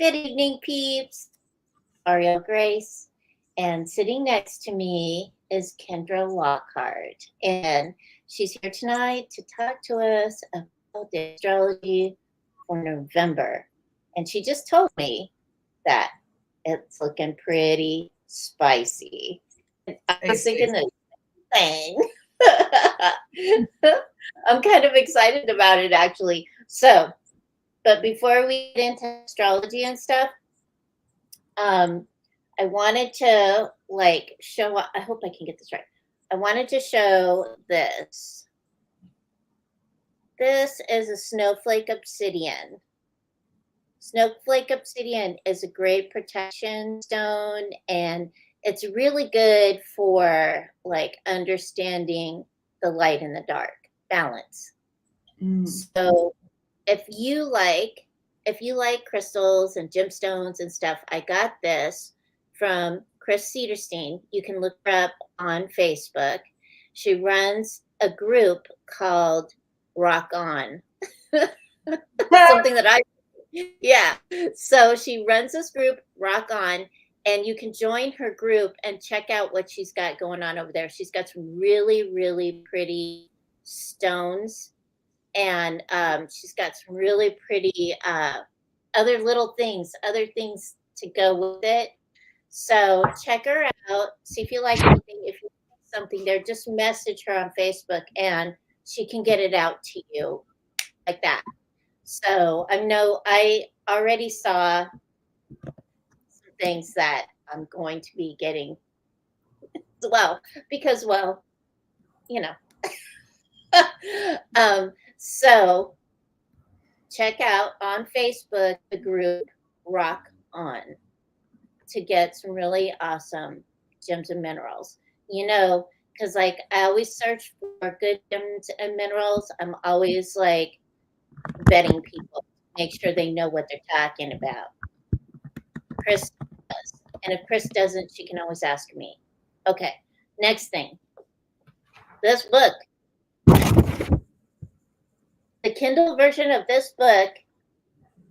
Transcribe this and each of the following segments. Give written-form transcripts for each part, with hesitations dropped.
Good evening, peeps. Auriel Grace. And sitting next to me is Kendra Lockhart. And she's here tonight to talk to us about the astrology for November. And she just told me that it's looking pretty spicy. And I was thinking the same thing. I'm kind of excited about it, actually. So, but before we get into astrology and stuff, I wanted to show, I hope I can get this right. I wanted to show this. This is a snowflake obsidian. Snowflake obsidian is a great protection stone, and it's really good for understanding the light and the dark balance. So if you like crystals and gemstones and stuff, I got this from Chris Cedarstein. You can look her up on Facebook. She runs a group called Rock On. Something that yeah. So she runs this group, Rock On, and you can join her group and check out what she's got going on over there. She's got some really, really pretty stones, and she's got some really pretty other things to go with it. So check her out. See if you like anything. If you like something there, just message her on Facebook, and she can get it out to you like that. So I know I already saw some things that I'm going to be getting. Because you know. So check out on Facebook the group Rock On to get some really awesome gems and minerals. Because I always search for good gems and minerals. I'm always vetting people, make sure they know what they're talking about. Chris does. And if Chris doesn't, she can always ask me. Okay, next thing. This book. The Kindle version of this book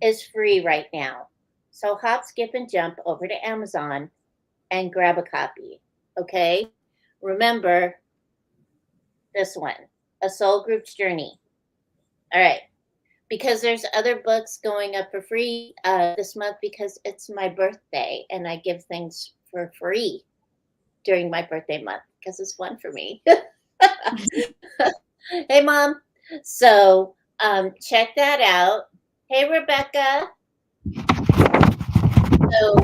is free right now. So hop, skip, and jump over to Amazon and grab a copy. Okay? Remember this one, A Soul Group's Journey. All right. Because there's other books going up for free this month because it's my birthday and I give things for free during my birthday month because it's fun for me. Hey, Mom. So check that out. Hey, Rebecca. So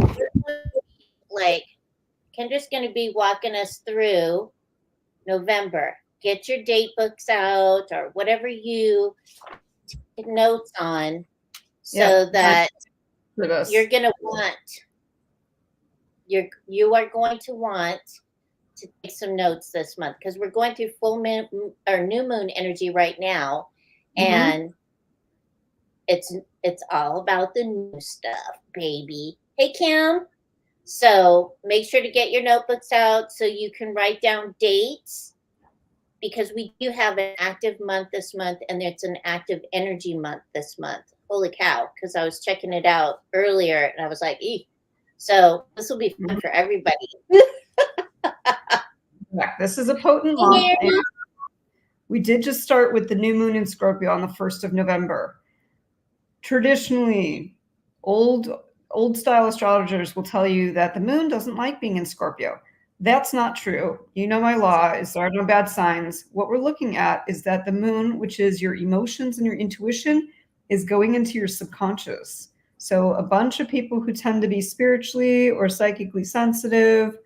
Kendra's going to be walking us through November. Get your date books out or whatever you take notes on so that you're going to you are going to want to take some notes this month because we're going through full moon or new moon energy right now. And it's all about the new stuff, baby. Hey, Kim. So make sure to get your notebooks out so you can write down dates because we do have an active month this month and it's an active energy month this month. Holy cow, because I was checking it out earlier and I was like, eek. So this will be fun for everybody. This is a potent month. We did just start with the new moon in Scorpio on the 1st of November. Traditionally, old style astrologers will tell you that the moon doesn't like being in Scorpio. That's not true. You know my law is there are no bad signs. What we're looking at is that the moon, which is your emotions and your intuition, is going into your subconscious. So a bunch of people who tend to be spiritually or psychically sensitive,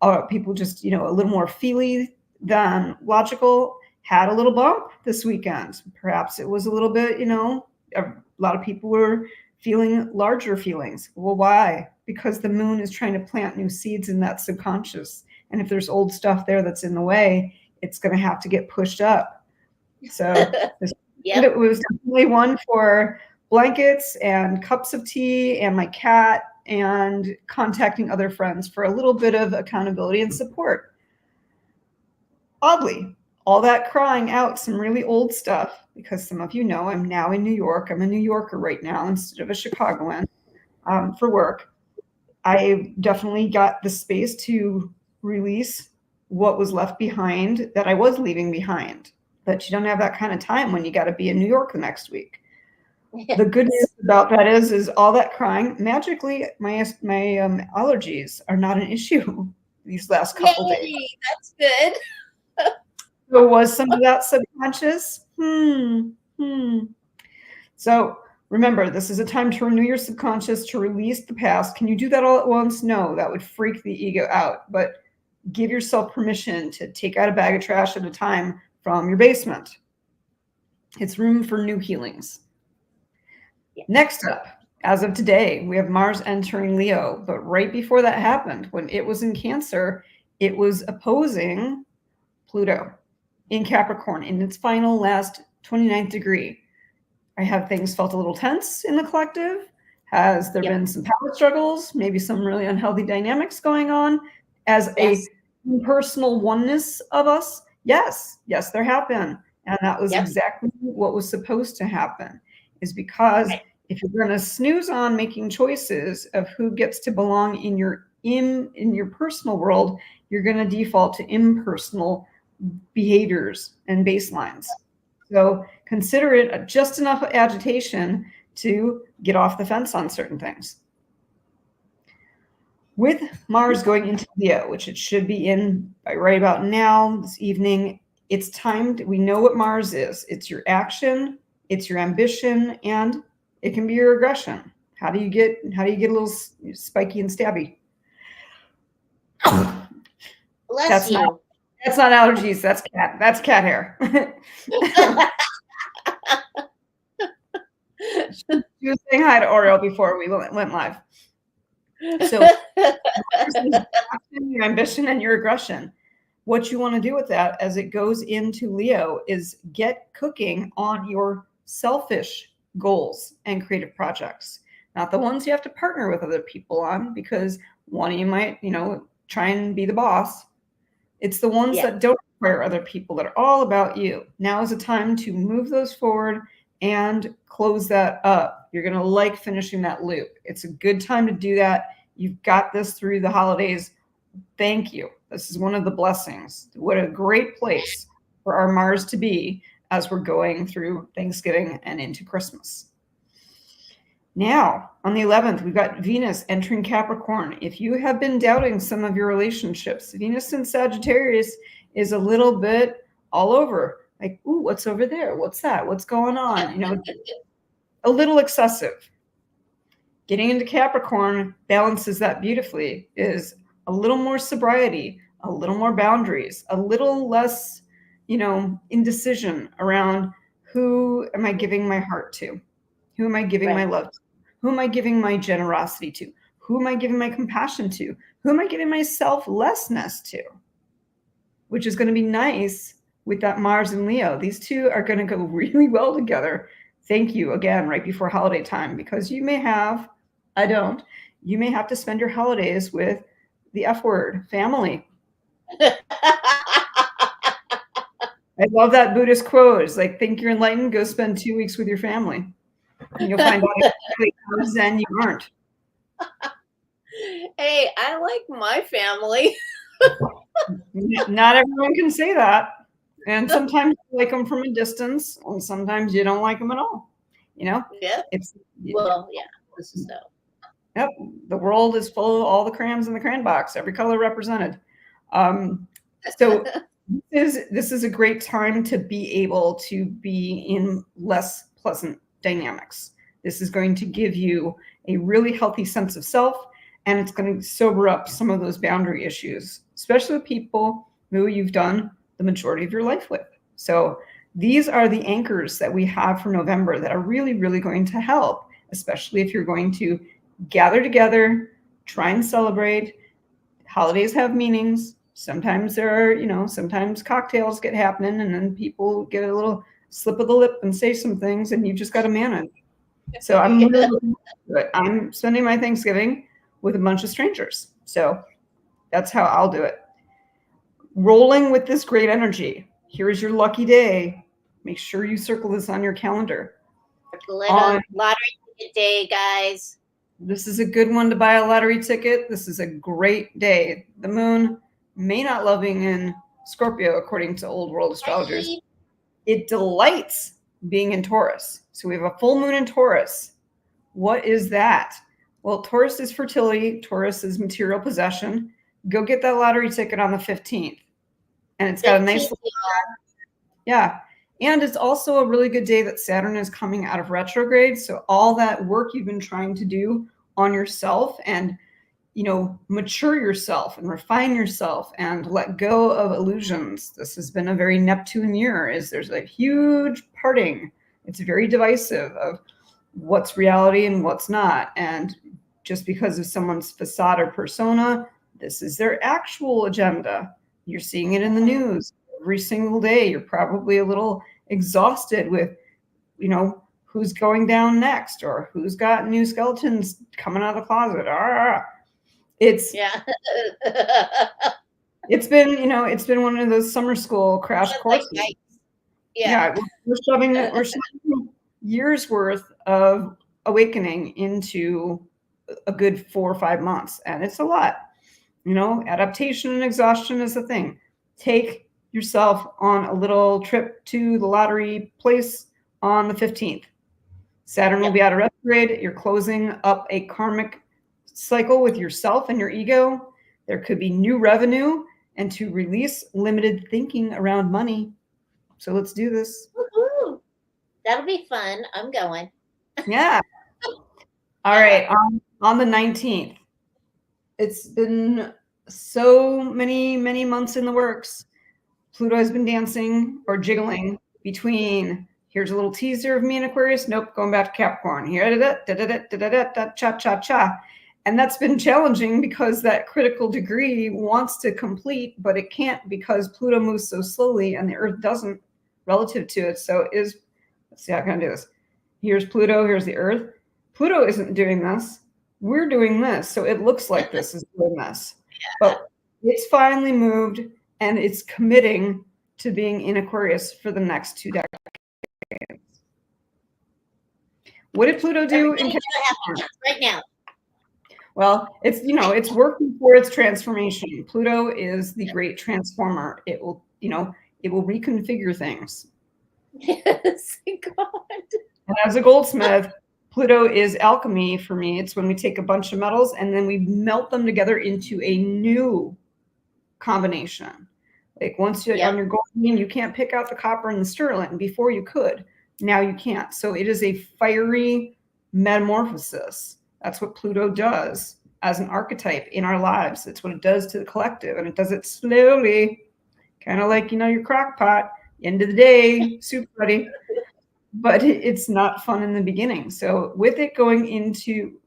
or people just, a little more feely than logical, had a little bump this weekend. Perhaps it was a little bit, a lot of people were feeling larger feelings. Well, why? Because the moon is trying to plant new seeds in that subconscious. And if there's old stuff there that's in the way, it's going to have to get pushed up. So it was definitely one for blankets and cups of tea and my cat and contacting other friends for a little bit of accountability and support. Oddly, all that crying out some really old stuff, because some of you know I'm now in New York. I'm a New Yorker right now instead of a Chicagoan. for work. I definitely got the space to release what was left behind that I was leaving behind. But you don't have that kind of time when you got to be in New York the next week. The good news about that is all that crying, magically, my allergies are not an issue these last couple days. Yay, that's good. So was some of that subconscious? So remember, this is a time to renew your subconscious, to release the past. Can you do that all at once? No, that would freak the ego out. But give yourself permission to take out a bag of trash at a time from your basement. It's room for new healings. Yeah. Next up, as of today, we have Mars entering Leo. But right before that happened, when it was in Cancer, it was opposing Pluto in Capricorn in its final last 29th degree. I have things felt a little tense in the collective. Has there been some power struggles, maybe some really unhealthy dynamics going on as a personal oneness of us? Yes, there have been. And that was exactly what was supposed to happen, is because if you're going to snooze on making choices of who gets to belong in your personal world, you're going to default to impersonal behaviors and baselines. So consider it just enough agitation to get off the fence on certain things. With Mars going into Leo, which it should be in by right about now, this evening, it's time we know what Mars is. It's your action, it's your ambition, and it can be your aggression. How do you get a little spiky and stabby? Bless you. That's not allergies. That's cat hair. She was saying hi to Auriel before we went live. So your ambition and your aggression. What you want to do with that as it goes into Leo is get cooking on your selfish goals and creative projects. Not the ones you have to partner with other people on, because one of you might, try and be the boss. It's the ones that don't require other people, that are all about you. Now is the time to move those forward and close that up. You're going to like finishing that loop. It's a good time to do that. You've got this through the holidays. Thank you. This is one of the blessings. What a great place for our Mars to be as we're going through Thanksgiving and into Christmas. Now, on the 11th, we've got Venus entering Capricorn. If you have been doubting some of your relationships, Venus in Sagittarius is a little bit all over. Like, ooh, what's over there? What's that? What's going on? A little excessive. Getting into Capricorn balances that beautifully, is a little more sobriety, a little more boundaries, a little less, indecision around who am I giving my heart to? Who am I giving my love to? Who am I giving my generosity to? Who am I giving my compassion to? Who am I giving my selflessness to? Which is going to be nice with that Mars and Leo. These two are going to go really well together. Thank you again, right before holiday time, because you may have to spend your holidays with the F word, family. I love that Buddhist quote. It's like, think you're enlightened, go spend 2 weeks with your family. And you'll find out exactly how zen you aren't. Hey, I like my family. Not everyone can say that. And sometimes you like them from a distance, and sometimes you don't like them at all. Yeah. This is so. Yep. The world is full of all the crayons in the crayon box, every color represented. So this is a great time to be able to be in less pleasant dynamics. This is going to give you a really healthy sense of self, and it's going to sober up some of those boundary issues, especially with people who you've done the majority of your life with. So these are the anchors that we have for November that are really, really going to help, especially if you're going to gather together, try and celebrate. Holidays have meanings. Sometimes there are, sometimes cocktails get happening, and then people get a little slip of the lip and say some things, and you just got to manage. So I'm I'm spending my Thanksgiving with a bunch of strangers. So that's how I'll do it. Rolling with this great energy. Here's your lucky day. Make sure you circle this on your calendar. Lottery ticket day, guys. This is a good one to buy a lottery ticket. This is a great day. The moon may not love being in Scorpio, according to old world astrologers. Right. It delights being in Taurus. So we have a full moon in Taurus. What is that? Well, Taurus is fertility. Taurus is material possession. Go get that lottery ticket on the 15th. And it's got a nice, 15th, yeah. And it's also a really good day that Saturn is coming out of retrograde. So all that work you've been trying to do on yourself and, mature yourself and refine yourself and let go of illusions. This has been a very Neptune year. There's a huge parting. It's very divisive of what's reality and what's not. And just because of someone's facade or persona, this is their actual agenda. You're seeing it in the news every single day. You're probably a little exhausted with, who's going down next or who's got new skeletons coming out of the closet. It's it's been one of those summer school crash courses. Like, Yeah, we're shoving years worth of awakening into a good 4 or 5 months, and it's a lot. Adaptation and exhaustion is the thing. Take yourself on a little trip to the lottery place on the 15th. Saturn will be out of retrograde. You're closing up a karmic cycle with yourself and your ego. There could be new revenue and to release limited thinking around money. So let's do this. Woo-hoo. That'll be fun. I'm going. Yeah. All right. On the 19th. It's been so many, many months in the works. Pluto has been dancing or jiggling between, here's a little teaser of me in Aquarius. Nope, going back to Capricorn. Here, cha-cha-cha. And that's been challenging because that critical degree wants to complete, but it can't because Pluto moves so slowly and the Earth doesn't relative to it. So let's see how can I do this. Here's Pluto, here's the Earth. Pluto isn't doing this. We're doing this. So it looks like this is doing this. But it's finally moved and it's committing to being in Aquarius for the next 2 decades. What did Pluto do in Capricorn? Right now? Well, it's working for its transformation. Pluto is the great transformer. It will reconfigure things. Yes, God. And as a goldsmith, Pluto is alchemy for me. It's when we take a bunch of metals and then we melt them together into a new combination. Like once you're on your gold beam, you can't pick out the copper and the sterling. Before you could, now you can't. So it is a fiery metamorphosis. That's what Pluto does as an archetype in our lives. It's what it does to the collective, and it does it slowly, kind of like, your crock pot, end of the day, soup ready. But it's not fun in the beginning. So with it going into,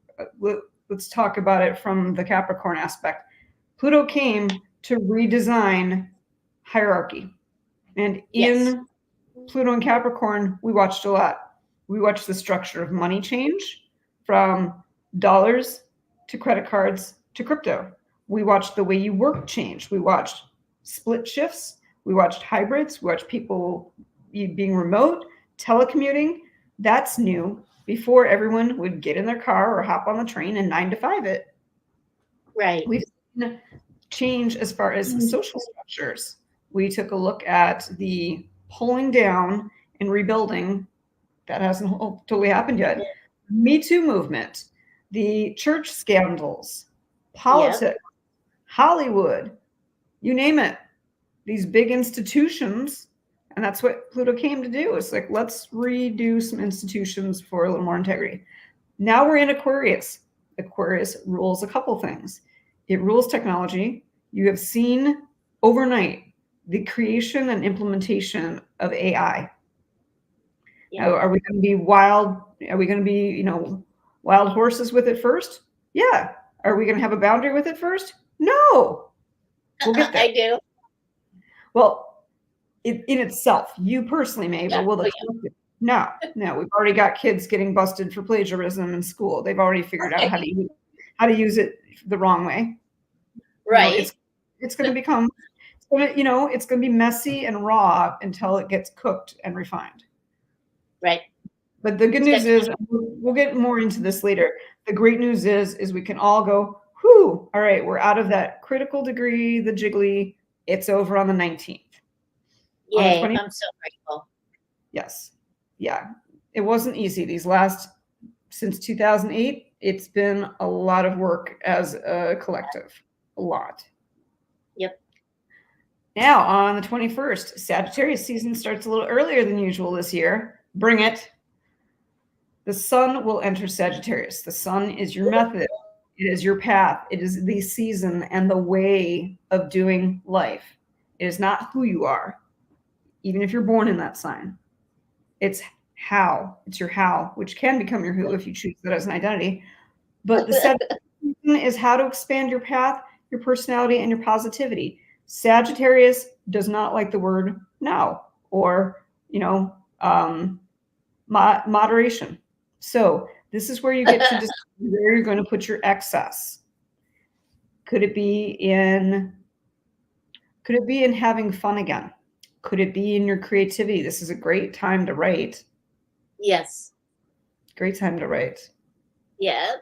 let's talk about it from the Capricorn aspect. Pluto came to redesign hierarchy. And in Pluto and Capricorn, we watched a lot. We watched the structure of money change from dollars to credit cards to crypto. We watched the way you work change. We watched split shifts. We watched hybrids. We watched people being remote, telecommuting. That's new. Before, everyone would get in their car or hop on the train and 9 to 5 it. Right. We've seen change as far as social structures. We took a look at the pulling down and rebuilding. That hasn't totally happened yet. Me Too movement, the church scandals, politics, Hollywood, you name it. These big institutions, and that's what Pluto came to do. It's like, let's redo some institutions for a little more integrity. Now we're in Aquarius. Aquarius rules a couple things. It rules technology. You have seen overnight the creation and implementation of AI. Now, are we going to be wild? Are we going to be, wild horses with it first? Yeah. Are we going to have a boundary with it first? No. We'll get there. I do. Well, in itself, you personally may, but will the collective? No. We've already got kids getting busted for plagiarism in school. They've already figured out how to use it the wrong way. Right. It's going to become, it's going to be messy and raw until it gets cooked and refined. Right. But the good news is, we'll get more into this later. The great news is we can all go, whew, all right, we're out of that critical degree, the jiggly. It's over on the 19th. On the Yay, 20th. I'm so grateful. Yes. Yeah. It wasn't easy. Since 2008, it's been a lot of work as a collective. A lot. Yep. Now, on the 21st, Sagittarius season starts a little earlier than usual this year. Bring it. The sun will enter Sagittarius. The sun is your method. It is your path. It is the season and the way of doing life. It is not who you are, even if you're born in that sign. It's how. It's your how, which can become your who if you choose that as an identity. But the Sagittarius season is how to expand your path, your personality, and your positivity. Sagittarius does not like the word no or, moderation. So this is where you get to decide where you're going to put your excess. Could it be in having fun again? Could it be in your creativity? This is a great time to write. Yes. Great time to write. Yeah.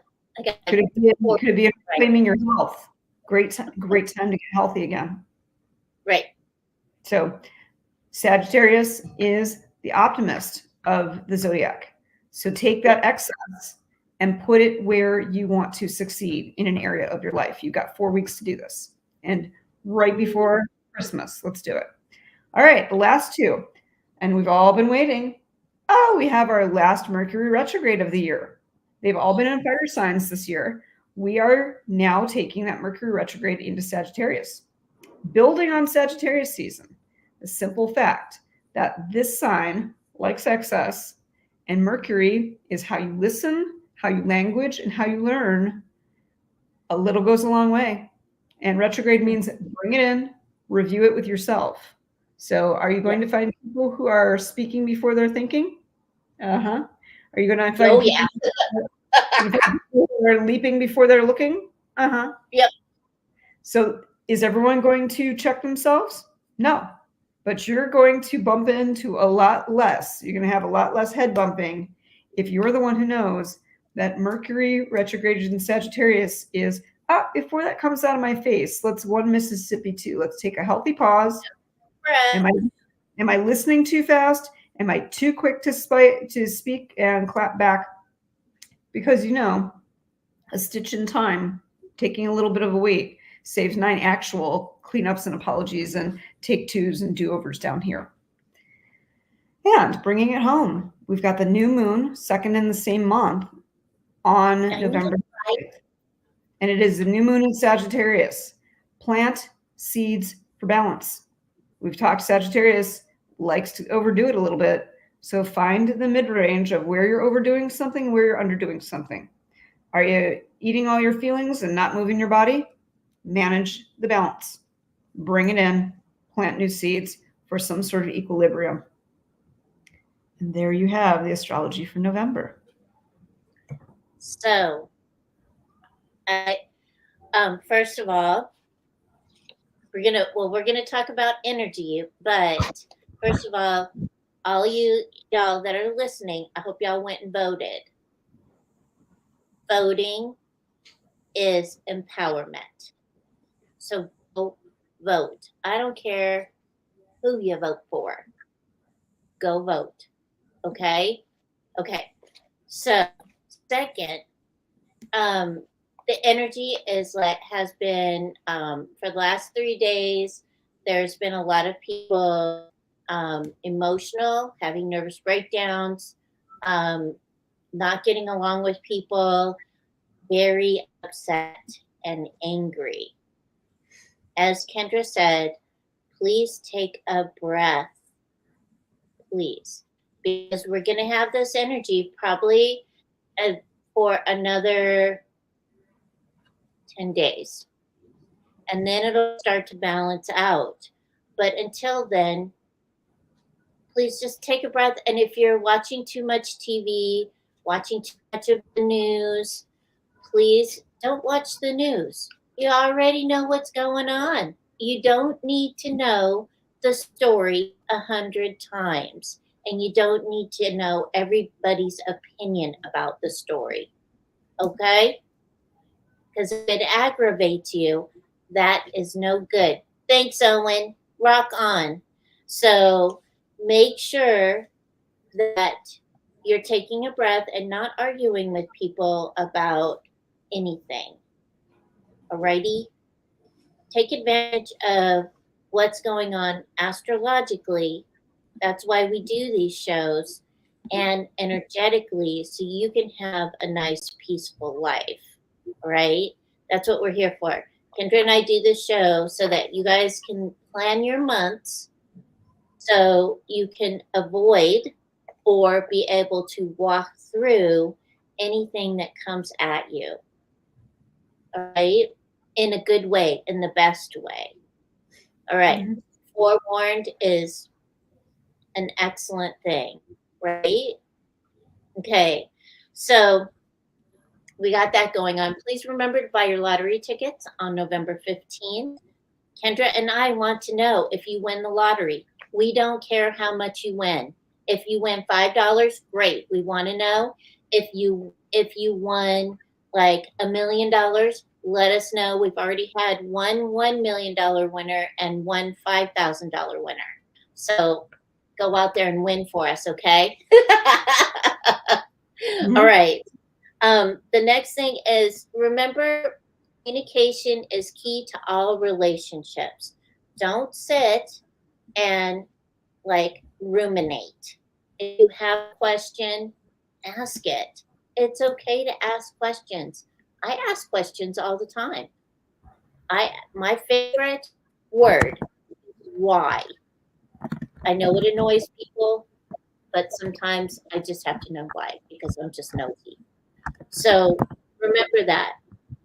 Could it be in claiming your health? Great time to get healthy again. Right. So Sagittarius is the optimist of the zodiac. So take that excess and put it where you want to succeed in an area of your life. You've got 4 weeks to do this. And right before Christmas, let's do it. All right, the last two. And we've all been waiting. Oh, we have our last Mercury retrograde of the year. They've all been in fire signs this year. We are now taking that Mercury retrograde into Sagittarius. Building on Sagittarius season, the simple fact that this sign likes excess, and Mercury is how you listen, how you language, and how you learn. A little goes a long way. And retrograde means bring it in, review it with yourself. So are you going to find people who are speaking before they're thinking? Are you going to find people who are leaping before they're looking? Yep. So is everyone going to check themselves? No. But you're going to bump into a lot less. You're going to have a lot less head bumping if you're the one who knows that Mercury retrograde in Sagittarius is, before that comes out of my face, let's one Mississippi 2. Let's take a healthy pause. Am I listening too fast? Am I too quick to speak and clap back? Because, a stitch in time, taking a little bit of a wait, saves 9 actual cleanups and apologies and take twos and do-overs down here. And bringing it home, we've got the new moon, second in the same month, on November 8th. And it is the new moon in Sagittarius. Plant seeds for balance. We've talked Sagittarius likes to overdo it a little bit. So find the mid-range of where you're overdoing something, where you're underdoing something. Are you eating all your feelings and not moving your body? Manage the balance. Bring it in. Plant new seeds for some sort of equilibrium. And there you have the astrology for November. So, first of all, we're gonna talk about energy, but first of all y'all that are listening, I hope y'all went and voted. Voting is empowerment. So vote. I don't care who you vote for. Go vote. Okay? Okay. So second, the energy has been for the last 3 days, there's been a lot of people emotional, having nervous breakdowns, not getting along with people, very upset and angry. As Kendra said, please take a breath, please, because we're going to have this energy probably for another 10 days. And then it'll start to balance out. But until then, please just take a breath. And if you're watching too much TV, watching too much of the news, please don't watch the news. You already know what's going on. You don't need to know the story 100 times. and you don't need to know everybody's opinion about the story. Okay? Because if it aggravates you, that is no good. Thanks, Owen. Rock on. So make sure that you're taking a breath and not arguing with people about anything. Alrighty? Take advantage of what's going on astrologically. That's why we do these shows, and energetically, so you can have a nice, peaceful life. Right? That's what we're here for. Kendra and I do this show so that you guys can plan your months so you can avoid or be able to walk through anything that comes at you. All right? In a good way, in the best way. All right. Mm-hmm. Forewarned is an excellent thing, right? Okay. So we got that going on. Please remember to buy your lottery tickets on November 15th. Kendra and I want to know if you win the lottery. We don't care how much you win. If you win $5, great. We want to know. If you won like $1 million, let us know. We've already had one $1 million winner and one $5,000 winner. So go out there and win for us, okay? Mm-hmm. All right. The next thing is, remember, communication is key to all relationships. Don't sit and like ruminate. If you have a question, ask it. It's okay to ask questions. I ask questions all the time. My favorite word is why. I know it annoys people, but sometimes I just have to know why because I'm just nosy. So remember that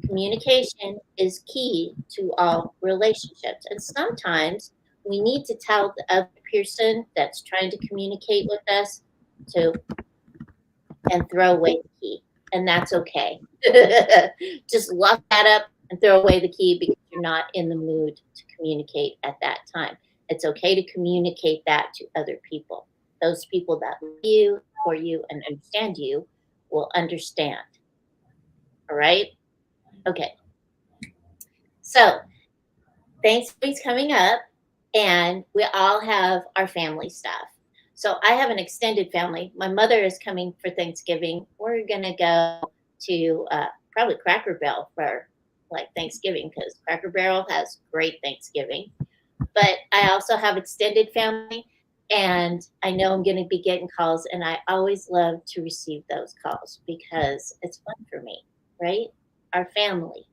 communication is key to all relationships. And sometimes we need to tell the other person that's trying to communicate with us to and throw away the key. And that's okay. Just lock that up and throw away the key because you're not in the mood to communicate at that time. It's okay to communicate that to other people. Those people that love you, for you, and understand you will understand. All right? Okay. So Thanksgiving's coming up, and we all have our family stuff. So I have an extended family. My mother is coming for Thanksgiving. We're gonna go to probably Cracker Barrel for like Thanksgiving because Cracker Barrel has great Thanksgiving. But I also have extended family, and I know I'm going to be getting calls, and I always love to receive those calls because it's fun for me, right? Our family,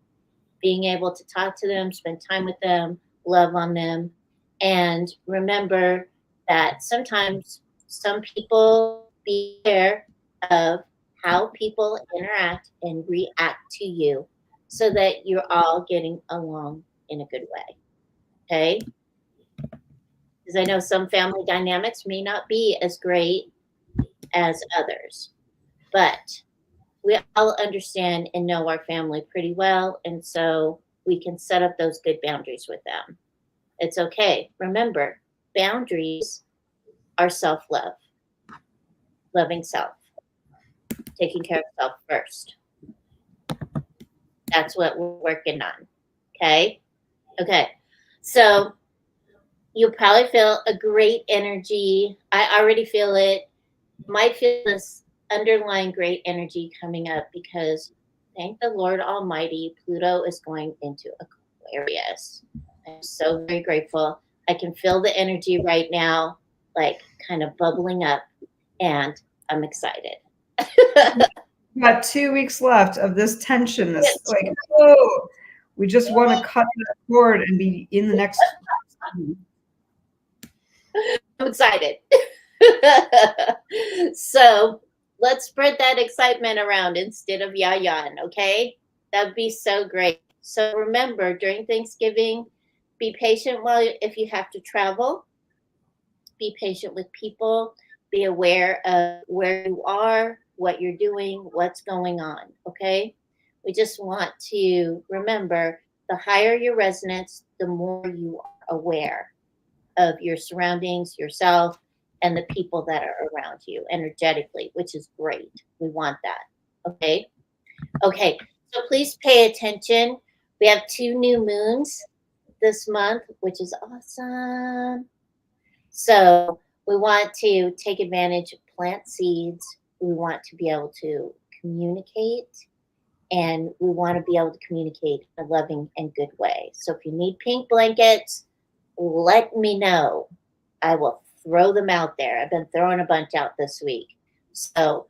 being able to talk to them, spend time with them, love on them, and remember that sometimes some people be aware of how people interact and react to you so that you're all getting along in a good way. Okay? Because I know some family dynamics may not be as great as others, but we all understand and know our family pretty well, and so we can set up those good boundaries with them. It's okay. Remember, boundaries are self love, loving self, taking care of self first. That's what we're working on. Okay? Okay. So you'll probably feel a great energy. I already feel it. Might feel this underlying great energy coming up because thank the Lord Almighty, Pluto is going into Aquarius. I'm so very grateful. I can feel the energy right now, like kind of bubbling up, and I'm excited. We got 2 weeks left of this tension. This like, oh, we just want to cut that cord and be in the next. I'm excited. So let's spread that excitement around instead of yayan, okay? That'd be so great. So remember, during Thanksgiving, be patient while if you have to travel. Be patient with people. Be aware of where you are, what you're doing, what's going on, okay? We just want to remember the higher your resonance, the more you are aware of your surroundings, yourself, and the people that are around you energetically, which is great. We want that. Okay. Okay. So please pay attention. We have 2 new moons this month, which is awesome. So we want to take advantage of plant seeds. We want to be able to communicate, and we want to be able to communicate in a loving and good way. So if you need pink blankets, let me know. I will throw them out there. I've been throwing a bunch out this week. So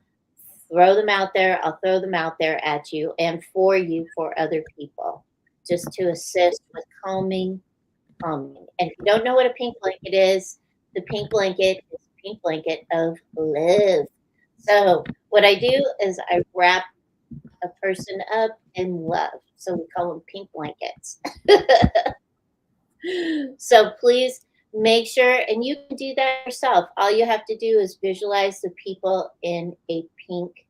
throw them out there. I'll throw them out there at you and for you, for other people, just to assist with calming. And if you don't know what a pink blanket is, the pink blanket is a pink blanket of love. So what I do is I wrap a person up in love. So we call them pink blankets. So please make sure, and you can do that yourself. All you have to do is visualize the people in a pink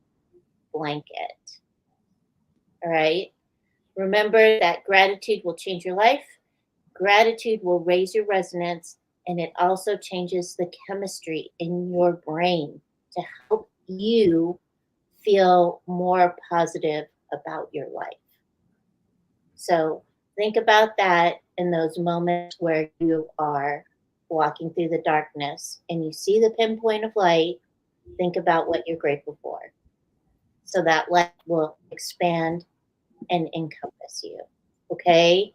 blanket. All right. Remember that gratitude will change your life. Gratitude will raise your resonance, and it also changes the chemistry in your brain to help you feel more positive about your life. So think about that in those moments where you are walking through the darkness and you see the pinpoint of light. Think about what you're grateful for. So that light will expand and encompass you. Okay?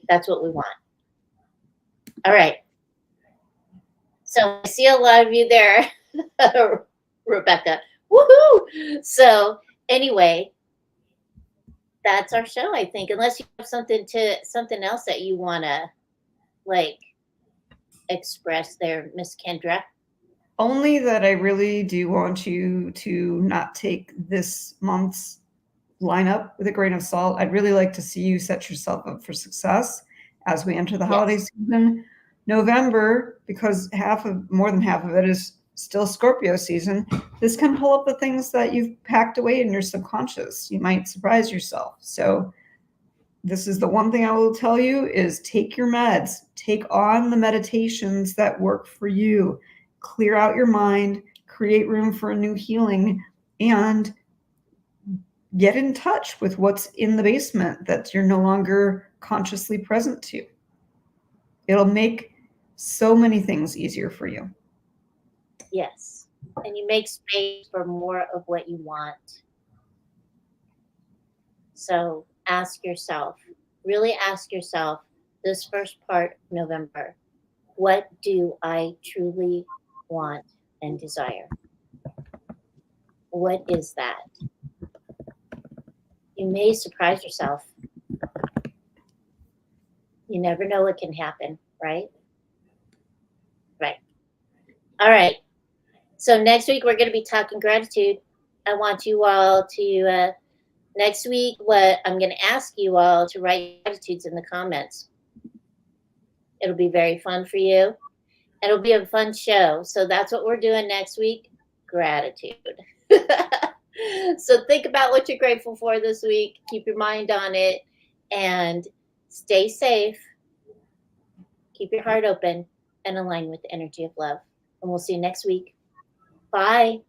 That's what we want. All right. So I see a lot of you there, Rebecca. Woohoo! So anyway, that's our show, I think. Unless you have something else that you wanna like express there, Miss Kendra. Only that I really do want you to not take this month's lineup with a grain of salt. I'd really like to see you set yourself up for success as we enter the holiday Yes. season. November, because more than half of it is still Scorpio season, this can pull up the things that you've packed away in your subconscious. You might surprise yourself. So this is the one thing I will tell you is take your meds, take on the meditations that work for you, clear out your mind, create room for a new healing, and get in touch with what's in the basement that you're no longer consciously present to. It'll make so many things easier for you. Yes. And you make space for more of what you want. So really ask yourself this first part of November, what do I truly want and desire? What is that? You may surprise yourself. You never know what can happen, right? Right. All right. So next week we're going to be talking gratitude. I want you all to next week, what I'm going to ask you all to write gratitudes in the comments. It'll be very fun for you. It'll be a fun show. So that's what we're doing next week. Gratitude. So think about what you're grateful for this week. Keep your mind on it and stay safe. Keep your heart open and align with the energy of love. And we'll see you next week. Bye.